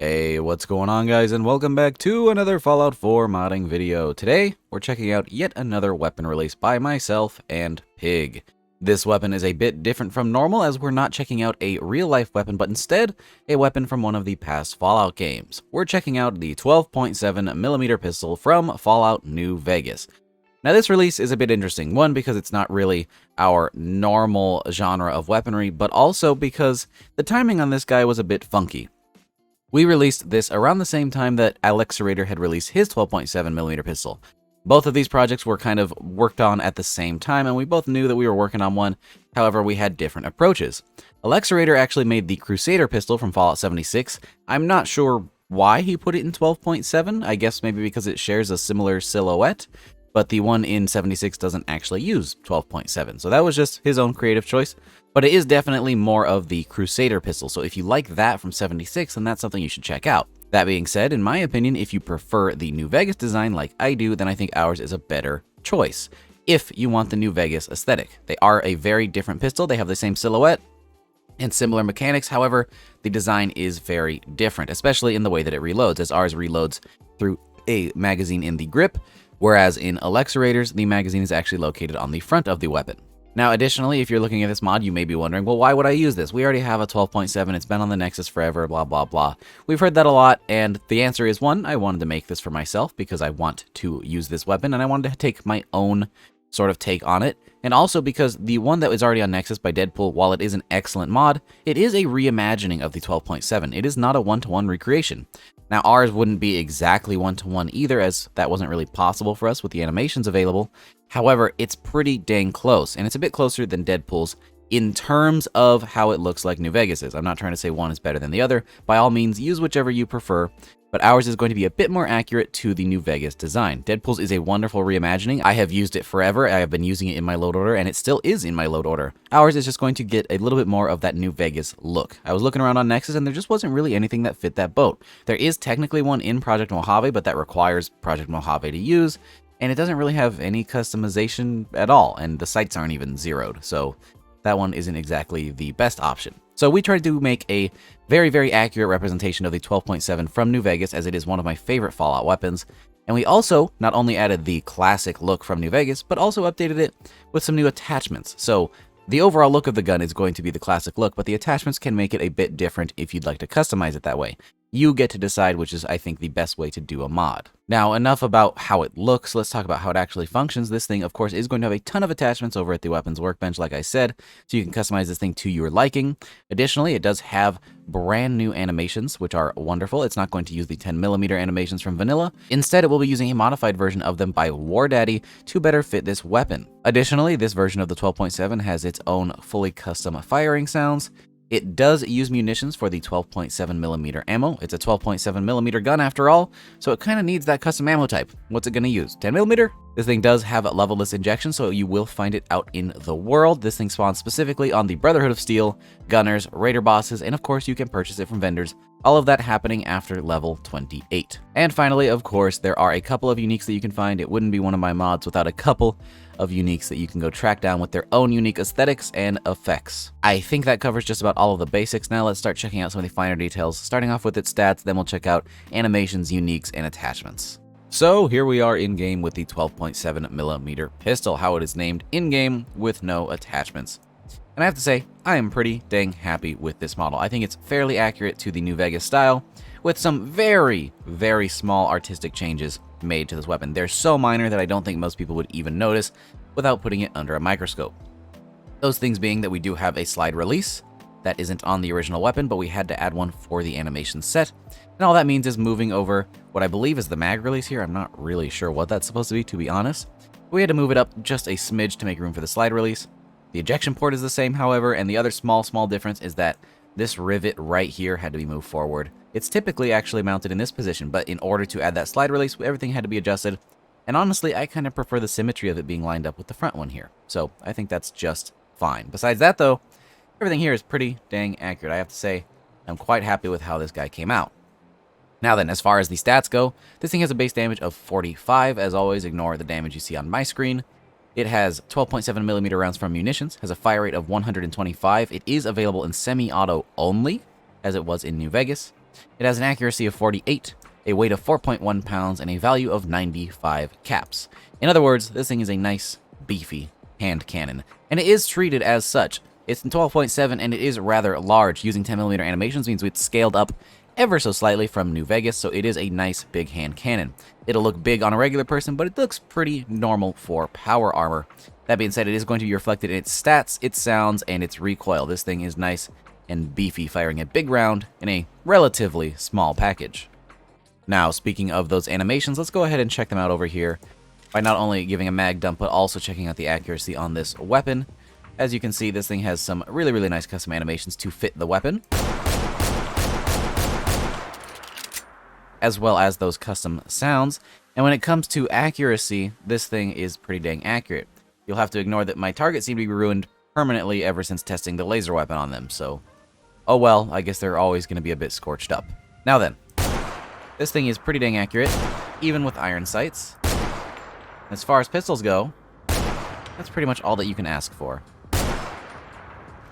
Hey, what's going on, guys, and welcome back to another Fallout 4 modding video. Today, we're checking out yet another weapon released by myself and Pig. This weapon is a bit different from normal, as we're not checking out a real-life weapon, but instead, a weapon from one of the past Fallout games. We're checking out the 12.7mm pistol from Fallout New Vegas. Now, this release is a bit interesting. One, because it's not really our normal genre of weaponry, but also because the timing on this guy was a bit funky. We released this around the same time that Alexerator had released his 12.7mm pistol. Both of these projects were kind of worked on at the same time, and we both knew that we were working on one. However, we had different approaches. Alexerator actually made the Crusader pistol from Fallout 76. I'm not sure why he put it in 12.7. I guess maybe because it shares a similar silhouette, but the one in 76 doesn't actually use 12.7. So that was just his own creative choice. But it is definitely more of the Crusader pistol, so if you like that from 76, then that's something you should check out. That being said, in my opinion, if you prefer the New Vegas design like I do, then I think ours is a better choice, if you want the New Vegas aesthetic. They are a very different pistol, they have the same silhouette and similar mechanics, however, the design is very different, especially in the way that it reloads, as ours reloads through a magazine in the grip, whereas in Alexerator's, the magazine is actually located on the front of the weapon. Now, additionally, if you're looking at this mod, you may be wondering, well, why would I use this? We already have a 12.7, it's been on the Nexus forever, blah, blah, blah. We've heard that a lot, and the answer is, one, I wanted to make this for myself because I want to use this weapon, and I wanted to take my own sort of take on it, and also because the one that was already on Nexus by Deadpool, while it is an excellent mod, it is a reimagining of the 12.7. It is not a one-to-one recreation. Now, ours wouldn't be exactly one-to-one either, as that wasn't really possible for us with the animations available. However, it's pretty dang close, and it's a bit closer than Deadpool's in terms of how it looks like New Vegas is. I'm not trying to say one is better than the other. By all means, use whichever you prefer, but ours is going to be a bit more accurate to the New Vegas design. Deadpool's is a wonderful reimagining. I have used it forever. I have been using it in my load order, and it still is in my load order. Ours is just going to get a little bit more of that New Vegas look. I was looking around on Nexus, and there just wasn't really anything that fit that boat. There is technically one in Project Mojave, but that requires Project Mojave to use, and it doesn't really have any customization at all, and the sights aren't even zeroed, so that one isn't exactly the best option. So we tried to make a very, very accurate representation of the 12.7 from New Vegas, as it is one of my favorite Fallout weapons. And we also not only added the classic look from New Vegas, but also updated it with some new attachments. So the overall look of the gun is going to be the classic look, but the attachments can make it a bit different if you'd like to customize it that way. You get to decide, which is, I think, the best way to do a mod. Now, enough about how it looks, let's talk about how it actually functions. This thing, of course, is going to have a ton of attachments over at the weapons workbench, like I said, so you can customize this thing to your liking. Additionally, it does have brand new animations, which are wonderful. It's not going to use the 10mm animations from vanilla. Instead, it will be using a modified version of them by War Daddy to better fit this weapon. Additionally, this version of the 12.7 has its own fully custom firing sounds. It does use munitions for the 12.7mm ammo. It's a 12.7mm gun after all, so it kind of needs that custom ammo type. What's it going to use? 10mm? This thing does have a levelless injection, so you will find it out in the world. This thing spawns specifically on the Brotherhood of Steel, Gunners, Raider bosses, and of course you can purchase it from vendors. All of that happening after level 28. And finally, of course, there are a couple of uniques that you can find. It wouldn't be one of my mods without a couple of uniques that you can go track down with their own unique aesthetics and effects. I think that covers just about all of the basics. Now let's start checking out some of the finer details, starting off with its stats, then we'll check out animations, uniques, and attachments. So here we are in-game with the 12.7mm pistol, how it is named in-game with no attachments. And I have to say, I am pretty dang happy with this model. I think it's fairly accurate to the New Vegas style, with some very, very small artistic changes made to this weapon. They're so minor that I don't think most people would even notice without putting it under a microscope. Those things being that we do have a slide release that isn't on the original weapon, but we had to add one for the animation set. And all that means is moving over what I believe is the mag release here. I'm not really sure what that's supposed to be, to be honest. We had to move it up just a smidge to make room for the slide release. The ejection port is the same, however, and the other small difference is that this rivet right here had to be moved forward. It's typically actually mounted in this position, but in order to add that slide release, everything had to be adjusted. And honestly, I kind of prefer the symmetry of it being lined up with the front one here. So I think that's just fine. Besides that, though, everything here is pretty dang accurate. I have to say, I'm quite happy with how this guy came out. Now then, as far as the stats go, this thing has a base damage of 45. As always, ignore the damage you see on my screen. It has 12.7mm rounds from munitions, has a fire rate of 125. It is available in semi-auto only, as it was in New Vegas. It has an accuracy of 48, a weight of 4.1 pounds, and a value of 95 caps. In other words, this thing is a nice, beefy hand cannon, and it is treated as such. It's in 12.7, and it is rather large. Using 10mm animations means it's scaled up ever so slightly from New Vegas, so it is a nice big hand cannon. It'll look big on a regular person, but it looks pretty normal for power armor. That being said, it is going to be reflected in its stats, its sounds, and its recoil. This thing is nice and beefy, firing a big round in a relatively small package. Now, speaking of those animations, let's go ahead and check them out over here by not only giving a mag dump, but also checking out the accuracy on this weapon. As you can see, this thing has some really nice custom animations to fit the weapon, as well as those custom sounds. And when it comes to accuracy, this thing is pretty dang accurate. You'll have to ignore that my targets seem to be ruined permanently ever since testing the laser weapon on them, so oh well, I guess they're always going to be a bit scorched up. Now then, this thing is pretty dang accurate, even with iron sights. As far as pistols go, that's pretty much all that you can ask for.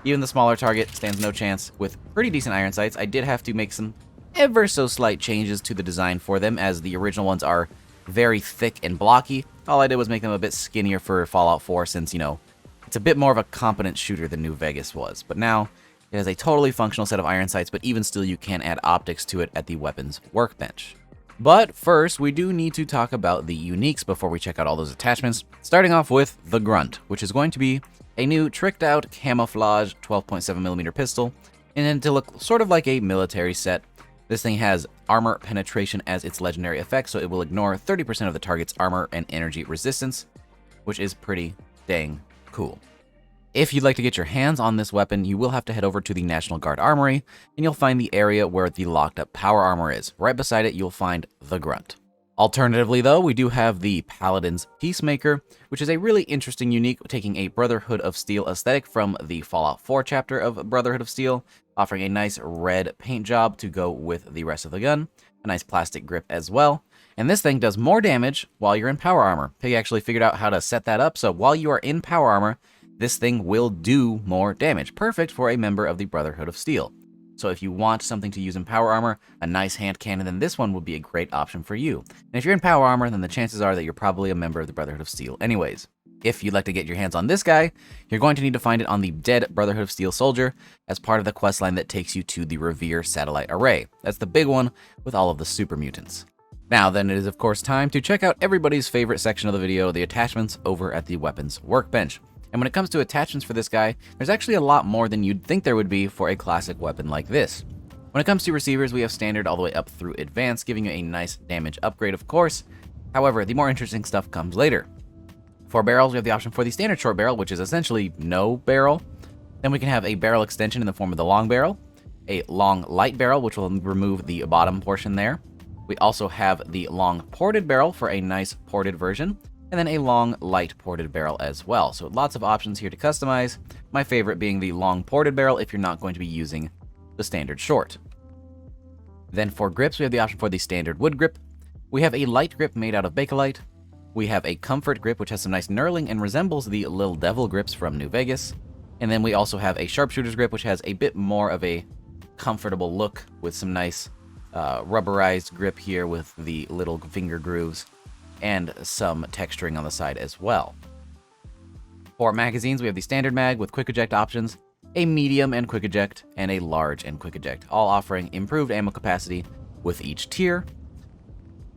Even the smaller target stands no chance with pretty decent iron sights. I did have to make some ever so slight changes to the design for them, as the original ones are very thick and blocky. All I did was make them a bit skinnier for Fallout 4, since, you know, it's a bit more of a competent shooter than New Vegas was. But now, it has a totally functional set of iron sights, but even still you can add optics to it at the weapons workbench. But first, we do need to talk about the uniques before we check out all those attachments, starting off with the Grunt, which is going to be a new tricked out camouflage 12.7mm pistol, and then to look sort of like a military set. This thing has armor penetration as its legendary effect, so it will ignore 30% of the target's armor and energy resistance, which is pretty dang cool. If you'd like to get your hands on this weapon, you will have to head over to the National Guard Armory, and you'll find the area where the locked up power armor is. Right beside it, you'll find the Grunt. Alternatively, though, we do have the Paladin's Peacemaker, which is a really interesting unique, taking a Brotherhood of Steel aesthetic from the Fallout 4 chapter of Brotherhood of Steel, offering a nice red paint job to go with the rest of the gun, a nice plastic grip as well. And this thing does more damage while you're in power armor. Pig actually figured out how to set that up, so while you are in power armor, this thing will do more damage. Perfect for a member of the Brotherhood of Steel. So if you want something to use in power armor, a nice hand cannon, then this one would be a great option for you. And if you're in power armor, then the chances are that you're probably a member of the Brotherhood of Steel anyways. If you'd like to get your hands on this guy, you're going to need to find it on the dead Brotherhood of Steel soldier as part of the questline that takes you to the Revere Satellite Array. That's the big one with all of the super mutants. Now then, it is of course time to check out everybody's favorite section of the video, the attachments over at the weapons workbench. And when it comes to attachments for this guy, there's actually a lot more than you'd think there would be for a classic weapon like this. When it comes to receivers, we have standard all the way up through advanced, giving you a nice damage upgrade, of course. However, the more interesting stuff comes later. For barrels, we have the option for the standard short barrel, which is essentially no barrel. Then we can have a barrel extension in the form of the long barrel, a long light barrel, which will remove the bottom portion there. We also have the long ported barrel for a nice ported version, and then a long light ported barrel as well. So lots of options here to customize, my favorite being the long ported barrel if you're not going to be using the standard short. Then for grips, we have the option for the standard wood grip. We have a light grip made out of Bakelite. We have a comfort grip, which has some nice knurling and resembles the Little Devil grips from New Vegas. And then we also have a sharpshooter's grip, which has a bit more of a comfortable look with some nice rubberized grip here with the little finger grooves and some texturing on the side as well. For magazines, we have the standard mag with quick eject options, a medium and quick eject, and a large and quick eject, all offering improved ammo capacity with each tier.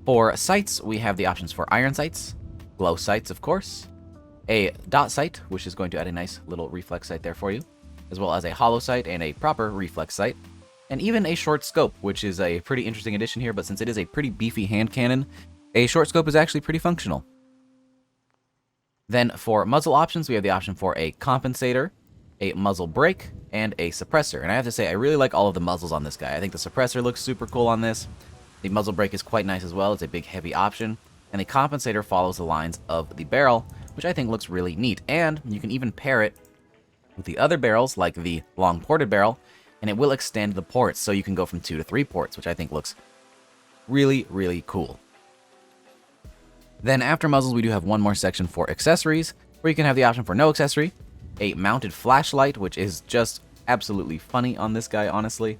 For sights, we have the options for iron sights, glow sights, of course, a dot sight, which is going to add a nice little reflex sight there for you, as well as a hollow sight and a proper reflex sight, and even a short scope, which is a pretty interesting addition here, but since it is a pretty beefy hand cannon, a short scope is actually pretty functional. Then for muzzle options, we have the option for a compensator, a muzzle brake, and a suppressor. And I have to say, I really like all of the muzzles on this guy. I think the suppressor looks super cool on this. The muzzle brake is quite nice as well. It's a big, heavy option. And the compensator follows the lines of the barrel, which I think looks really neat. And you can even pair it with the other barrels, like the long ported barrel, and it will extend the ports, so you can go from 2 to 3 ports, which I think looks really, really cool. Then after muzzles, we do have one more section for accessories, where you can have the option for no accessory, a mounted flashlight, which is just absolutely funny on this guy, honestly,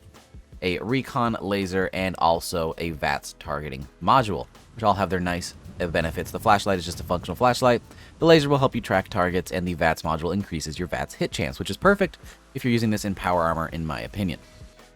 a recon laser, and also a VATS targeting module, which all have their nice benefits. The flashlight is just a functional flashlight, the laser will help you track targets, and the VATS module increases your VATS hit chance, which is perfect if you're using this in power armor, in my opinion.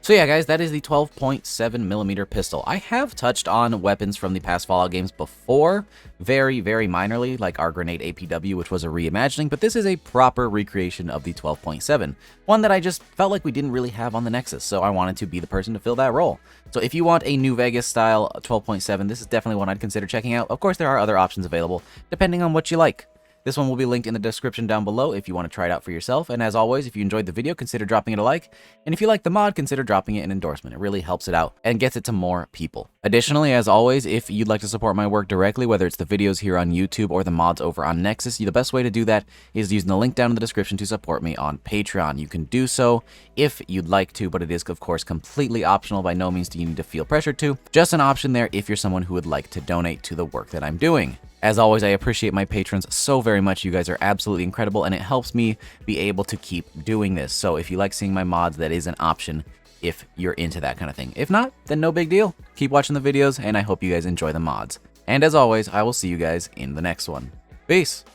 So yeah, guys, that is the 12.7mm pistol. I have touched on weapons from the past Fallout games before, very, very minorly, like our grenade APW, which was a reimagining, but this is a proper recreation of the 12.7, one that I just felt like we didn't really have on the Nexus, so I wanted to be the person to fill that role. So if you want a New Vegas style 12.7, this is definitely one I'd consider checking out. Of course, there are other options available, depending on what you like. This one will be linked in the description down below if you want to try it out for yourself. And as always, if you enjoyed the video, consider dropping it a like. And if you like the mod, consider dropping it an endorsement. It really helps it out and gets it to more people. Additionally, as always, if you'd like to support my work directly, whether it's the videos here on YouTube or the mods over on Nexus, the best way to do that is using the link down in the description to support me on Patreon. You can do so if you'd like to, but it is, of course, completely optional. By no means do you need to feel pressured to. Just an option there if you're someone who would like to donate to the work that I'm doing. As always, I appreciate my patrons so very much. You guys are absolutely incredible, and it helps me be able to keep doing this. So if you like seeing my mods, that is an option if you're into that kind of thing. If not, then no big deal. Keep watching the videos, and I hope you guys enjoy the mods. And as always, I will see you guys in the next one. Peace!